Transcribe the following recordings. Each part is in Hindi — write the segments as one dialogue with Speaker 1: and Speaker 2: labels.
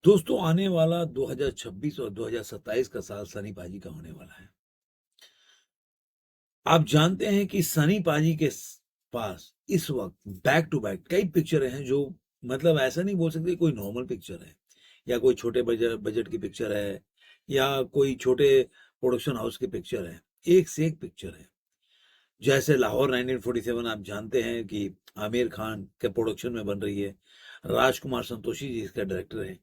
Speaker 1: दोस्तों आने वाला 2026 और 2027 का साल सनी पाजी का होने वाला है। आप जानते हैं कि सनी पाजी के पास इस वक्त बैक टू बैक कई पिक्चरें हैं जो मतलब ऐसा नहीं बोल सकते कोई नॉर्मल पिक्चर है या कोई छोटे बजट की पिक्चर है या कोई छोटे प्रोडक्शन हाउस की पिक्चर है। एक से एक पिक्चर है। जैसे लाहौर 1947 आप जानते हैं कि आमिर खान के प्रोडक्शन में बन रही है। राजकुमार संतोषी जी इसका डायरेक्टर हैं।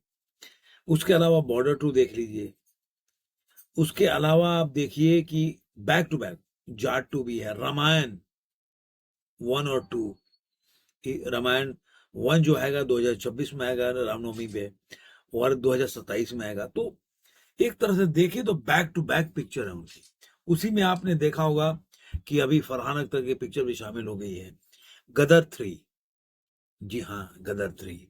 Speaker 1: उसके अलावा बॉर्डर 2 देख लीजिए। उसके अलावा आप देखिए कि बैक टू बैक जाट 2 भी है। रामायण 1 और 2। रामायण 1 जो आएगा 2026 में आएगा रामनवमी पे, और 2027 में आएगा। तो एक तरह से देखिए तो बैक टू बैक पिक्चर है उनकी। उसी में आपने देखा होगा कि अभी फरहान अख्तर की पिक्चर भी शामिल हो गई है, गदर 3। जी हाँ, गदर 3।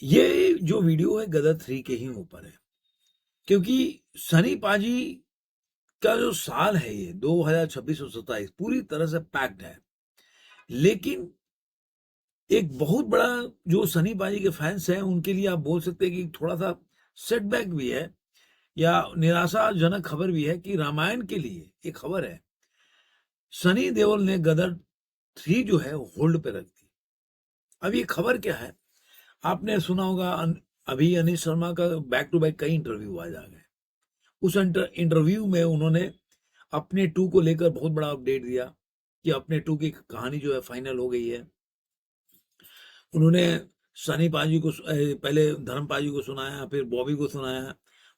Speaker 1: ये जो वीडियो है गदर 3 के ही ऊपर है, क्योंकि सनी पाजी का जो साल है ये 2026 और 27 पूरी तरह से पैक्ड है। लेकिन एक बहुत बड़ा जो सनी पाजी के फैंस हैं उनके लिए आप बोल सकते हैं कि थोड़ा सा सेटबैक भी है या निराशाजनक खबर भी है कि रामायण के लिए एक खबर है, सनी देओल ने गदर 3 जो है होल्ड पे रख दी। अब ये खबर क्या है? आपने सुना होगा अभी अनिल शर्मा का बैक टू बैक कई इंटरव्यू आ जा गए। उस इंटरव्यू में उन्होंने अपने 2 को लेकर बहुत बड़ा अपडेट दिया कि अपने 2 की कहानी जो है फाइनल हो गई है। उन्होंने सनी पाजी को पहले धर्म पाजी को सुनाया, फिर बॉबी को सुनाया।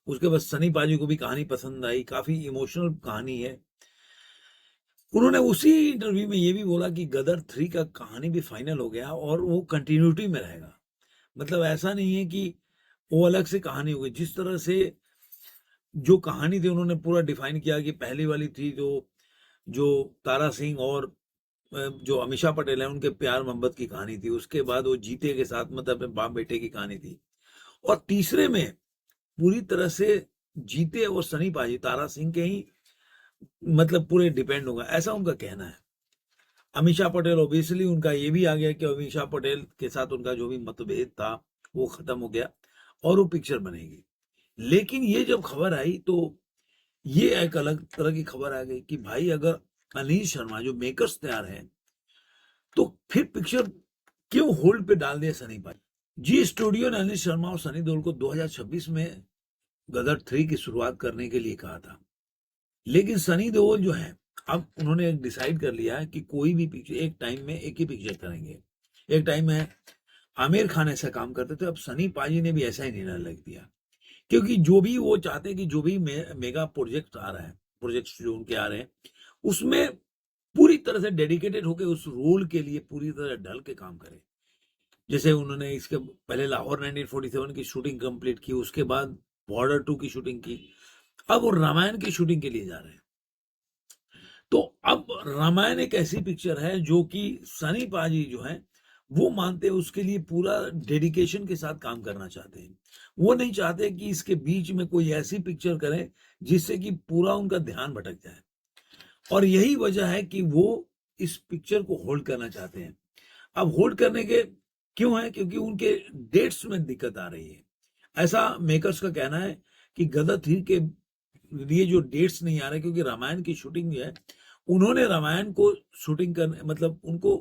Speaker 1: उसके बाद सनी पाजी को भी कहानी पसंद आई, काफी इमोशनल कहानी है। उन्होंने उसी इंटरव्यू में ये भी बोला कि गदर 3 का कहानी भी फाइनल हो गया और वो कंटिन्यूटी में रहेगा। मतलब ऐसा नहीं है कि वो अलग से कहानी हो गई। जिस तरह से जो कहानी थी उन्होंने पूरा डिफाइन किया कि पहली वाली थी जो जो तारा सिंह और जो अमीषा पटेल है उनके प्यार मोहब्बत की कहानी थी। उसके बाद वो जीते के साथ मतलब अपने बाप बेटे की कहानी थी। और तीसरे में पूरी तरह से जीते और सनी पाजी तारा सिंह के ही मतलब पूरे डिपेंड होगा, ऐसा उनका कहना है। अमीषा पटेल ऑब्वियसली उनका ये भी आ गया कि अमीषा पटेल के साथ उनका जो भी मतभेद था वो खत्म हो गया और वो पिक्चर बनेगी। लेकिन ये जब खबर आई तो ये एक अलग तरह की खबर आ गई कि भाई अगर अनिल शर्मा जो मेकर्स तैयार हैं तो फिर पिक्चर क्यों होल्ड पे डाल दिया सनी पाजी। जी स्टूडियो ने अनिल शर्मा और सनी देओल को 2026 में गदर 3 की शुरुआत करने के लिए कहा था। लेकिन सनी देओल जो है अब उन्होंने डिसाइड कर लिया है कि कोई भी पिक्चर एक टाइम में एक ही पिक्चर करेंगे। एक टाइम में आमिर खान ऐसा काम करते थे, अब सनी पाजी ने भी ऐसा ही निर्णय लग दिया। क्योंकि जो भी वो चाहते हैं कि जो भी मेगा प्रोजेक्ट आ रहा है, प्रोजेक्ट्स जो उनके आ रहे हैं उसमें पूरी तरह से डेडिकेटेड होकर उस रोल के लिए पूरी तरह ढल के काम करें। जैसे उन्होंने इसके पहले लाहौर 1947 की शूटिंग कंप्लीट की, उसके बाद बॉर्डर 2 की शूटिंग की, अब वो रामायण की शूटिंग के लिए जा रहे हैं। तो अब रामायण एक ऐसी पिक्चर है जो कि सनी पाजी जो है वो मानते हैं उसके लिए पूरा डेडिकेशन के साथ काम करना चाहते हैं। वो नहीं चाहते कि इसके बीच में कोई ऐसी पिक्चर करें जिससे कि पूरा उनका ध्यान भटक जाए। और यही वजह है कि वो इस पिक्चर को होल्ड करना चाहते हैं। अब होल्ड करने के क्यों है? क्योंकि उनके डेट्स में दिक्कत आ रही है। ऐसा मेकर्स का कहना है कि गदर 3 के लिए जो डेट्स नहीं आ रहे क्योंकि रामायण की शूटिंग जो है उन्होंने रामायण को शूटिंग करने मतलब उनको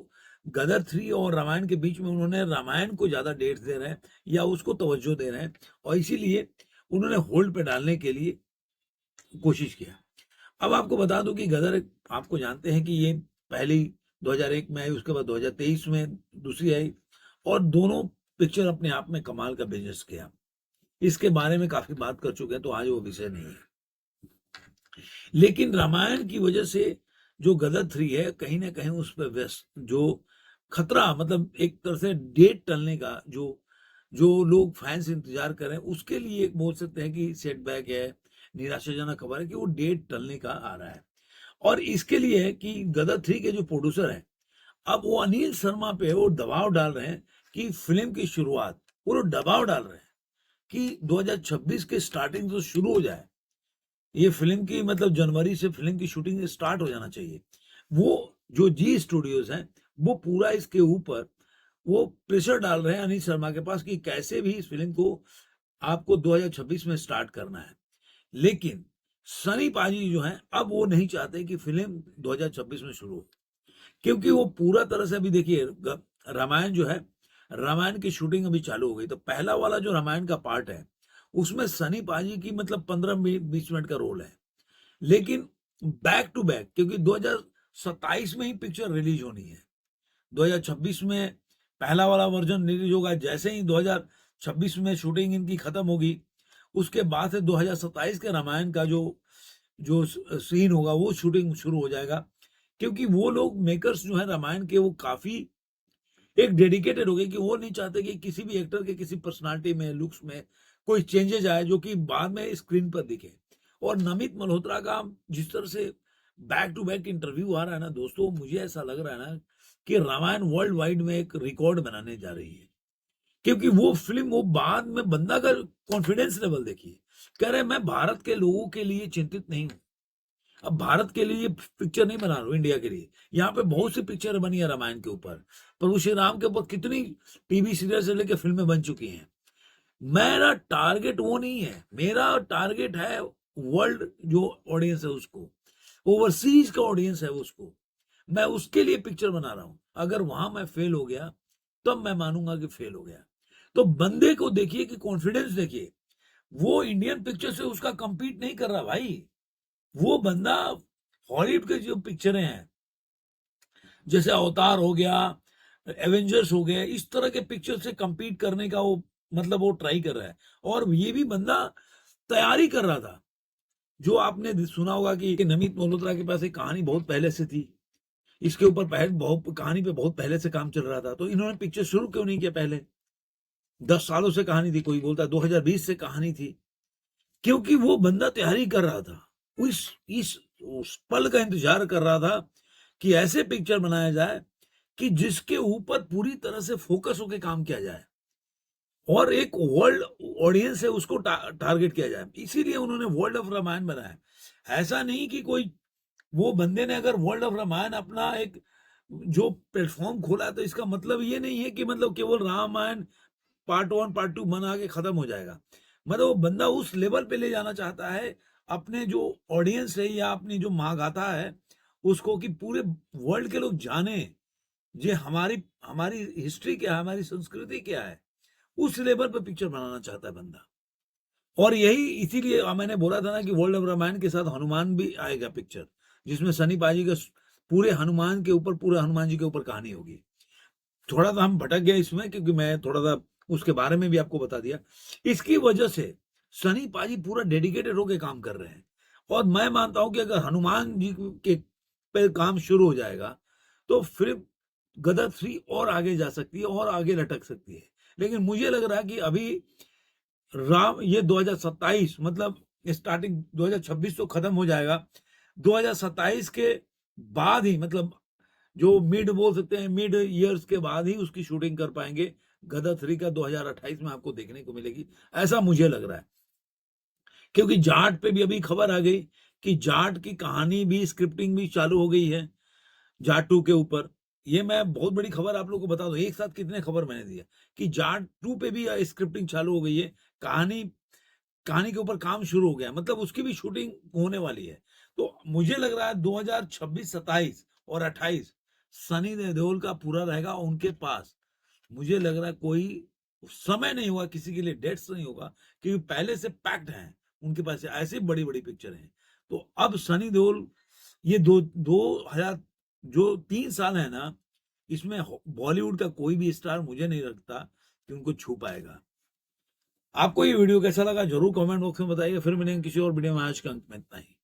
Speaker 1: गदर 3 और रामायण के बीच में उन्होंने रामायण को ज्यादा डेट्स दे रहे हैं या उसको तवज्जो दे रहे हैं, और इसीलिए उन्होंने होल्ड पे डालने के लिए कोशिश किया। अब आपको बता दूं कि गदर आपको जानते हैं कि ये पहली 2001 में आई, उसके बाद 2023 में दूसरी आई, और दोनों पिक्चर अपने आप में कमाल का बिजनेस किया। इसके बारे में काफी बात कर चुके हैं तो आज वो विषय नहीं है। लेकिन रामायण की वजह से जो गदर 3 है कहीं ना कहीं उस पर व्यस्त जो खतरा मतलब एक तरह से डेट टलने का जो जो लोग फैंस इंतजार कर रहे हैं उसके लिए एक बोल सकते हैं कि सेटबैक है, निराशाजनक खबर है कि वो डेट टलने का आ रहा है। और इसके लिए है कि गदर 3 के जो प्रोड्यूसर है अब वो अनिल शर्मा पे वो दबाव डाल रहे हैं कि फिल्म की शुरुआत वो लोग दबाव डाल रहे हैं कि 2026 के स्टार्टिंग तो शुरू हो जाए। ये फिल्म की मतलब जनवरी से फिल्म की शूटिंग स्टार्ट हो जाना चाहिए। वो जो जी स्टूडियोज हैं वो पूरा इसके ऊपर वो प्रेशर डाल रहे हैं अनिल शर्मा के पास कि कैसे भी इस फिल्म को आपको 2026 में स्टार्ट करना है। लेकिन सनी पाजी जो है अब वो नहीं चाहते कि फिल्म 2026 में शुरू हो, क्योंकि वो पूरा तरह से अभी देखिए रामायण जो है, रामायण की शूटिंग अभी चालू हो गई। तो पहला वाला जो रामायण का पार्ट है उसमें सनी पाजी की मतलब 15-20 मिनट का रोल है। लेकिन बैक टू बैक, क्योंकि 2027 में ही पिक्चर रिलीज होनी है, 2026 में पहला वाला वर्जन रिलीज होगा। जैसे ही 2026 में शूटिंग इनकी खत्म होगी, उसके बाद से 2027 के रामायण का जो जो सीन होगा वो शूटिंग शुरू हो जाएगा। क्योंकि वो लोग मेकर्स जो है रामायण के, वो काफी एक डेडिकेटेड हो गए कि वो नहीं चाहते कि किसी भी एक्टर के किसी पर्सनालिटी में, लुक्स में कोई चेंजेस आए जो कि बाद में स्क्रीन पर दिखे। और नमित मल्होत्रा का जिस तरह से बैक टू बैक इंटरव्यू आ रहा है ना दोस्तों, मुझे ऐसा लग रहा है ना कि रामायण वर्ल्ड वाइड में एक रिकॉर्ड बनाने जा रही है। क्योंकि वो फिल्म, वो बाद में बंदा का कॉन्फिडेंस लेवल देखिए, कह रहे मैं भारत के लोगों के लिए चिंतित नहीं हूं। अब भारत के लिए पिक्चर नहीं बना रहा हूं, इंडिया के लिए। यहाँ पे बहुत सी पिक्चर बनी है रामायण के ऊपर, प्रभु श्री राम के ऊपर कितनी टीवी सीरियल से लेकर फिल्में बन चुकी हैं। मेरा टारगेट वो नहीं है, मेरा टारगेट है वर्ल्ड जो ऑडियंस है उसको, ओवरसीज का ऑडियंस है उसको, मैं उसके लिए पिक्चर बना रहा हूं। अगर वहां मैं फेल हो गया तब मैं मानूंगा कि फेल हो गया। तो बंदे को देखिए कि कॉन्फिडेंस देखिए, वो इंडियन पिक्चर से उसका कंपीट नहीं कर रहा भाई। वो बंदा हॉलीवुड के जो पिक्चरें हैं, जैसे अवतार हो गया, एवेंजर्स हो गए, इस तरह के पिक्चर से compete करने का वो मतलब वो ट्राई कर रहा है। और ये भी बंदा तैयारी कर रहा था। जो आपने सुना होगा कि नमित मल्होत्रा के पास एक कहानी बहुत पहले से थी, इसके ऊपर पहले बहुत कहानी पे बहुत पहले से काम चल रहा था, तो इन्होंने पिक्चर शुरू क्यों नहीं किया पहले? 10 सालों से कहानी थी, कोई बोलता है 2020 से कहानी थी। क्योंकि वो बंदा तैयारी कर रहा था, इस उस पल का इंतजार कर रहा था कि ऐसे पिक्चर बनाया जाए कि जिसके ऊपर पूरी तरह से फोकस होकर काम किया जाए और एक वर्ल्ड ऑडियंस है उसको टारगेट किया जाए। इसीलिए उन्होंने वर्ल्ड ऑफ रामायण बनाया। ऐसा नहीं कि कोई, वो बंदे ने अगर वर्ल्ड ऑफ रामायण अपना एक जो प्लेटफॉर्म खोला है, तो इसका मतलब ये नहीं है कि मतलब केवल रामायण पार्ट 1 पार्ट 2 बना के खत्म हो जाएगा। मतलब वो बंदा उस लेवल पे ले जाना चाहता है अपने जो ऑडियंस है या अपनी जो महागाथा है उसको, कि पूरे वर्ल्ड के लोग जाने ये हमारी हमारी हिस्ट्री क्या है, हमारी संस्कृति क्या है। उस लेवल पे पिक्चर बनाना चाहता है बंदा। और यही इसीलिए मैंने बोला था ना कि वर्ल्ड ऑफ रामायण के साथ हनुमान भी आएगा पिक्चर, जिसमें सनी पाजी का पूरे हनुमान के ऊपर, पूरे हनुमान जी के ऊपर कहानी होगी। थोड़ा सा हम भटक गए इसमें, क्योंकि मैं थोड़ा सा उसके बारे में भी आपको बता दिया। इसकी वजह से सनी पाजी पूरा डेडिकेटेड होकर काम कर रहे हैं। और मैं मानता हूं कि अगर हनुमान जी के पे काम शुरू हो जाएगा तो फिर गदर 3 और आगे जा सकती है और आगे लटक सकती है। लेकिन मुझे लग रहा है कि अभी राम ये 2027 मतलब स्टार्टिंग 2026 तो खत्म हो जाएगा, 2027 के बाद ही मतलब जो मिड बोल सकते हैं, मिड ईयर्स के बाद ही उसकी शूटिंग कर पाएंगे। गदर 3 का 2028 में आपको देखने को मिलेगी, ऐसा मुझे लग रहा है। क्योंकि जाट पे भी अभी खबर आ गई कि जाट की कहानी भी, स्क्रिप्टिंग भी चालू हो गई है जाट 2 के ऊपर। ये मैं बहुत बड़ी खबर आप लोगों को बता दूं, एक साथ कितने खबर मैंने दिया कि जाट 2 पे भी स्क्रिप्टिंग चालू हो गई है। कहानी कहानी के ऊपर काम शुरू हो गया, मतलब उसकी भी शूटिंग होने वाली है। तो मुझे लग रहा है 2026, 27 और 28 सनी देओल का पूरा रहेगा उनके पास। मुझे लग रहा है कोई समय नहीं होगा किसी के लिए, डेट्स नहीं होगा, क्योंकि पहले से पैक्ड हैं उनके पास ऐसे बड़ी बड़ी पिक्चर हैं। तो अब सनी देओल ये दो हजार जो 3 साल है ना, इसमें बॉलीवुड का कोई भी स्टार मुझे नहीं लगता कि उनको छू पाएगा। आपको ये वीडियो कैसा लगा जरूर कमेंट बॉक्स में बताइए। फिर मिलेंगे किसी और वीडियो में, आज के अंत में इतना ही।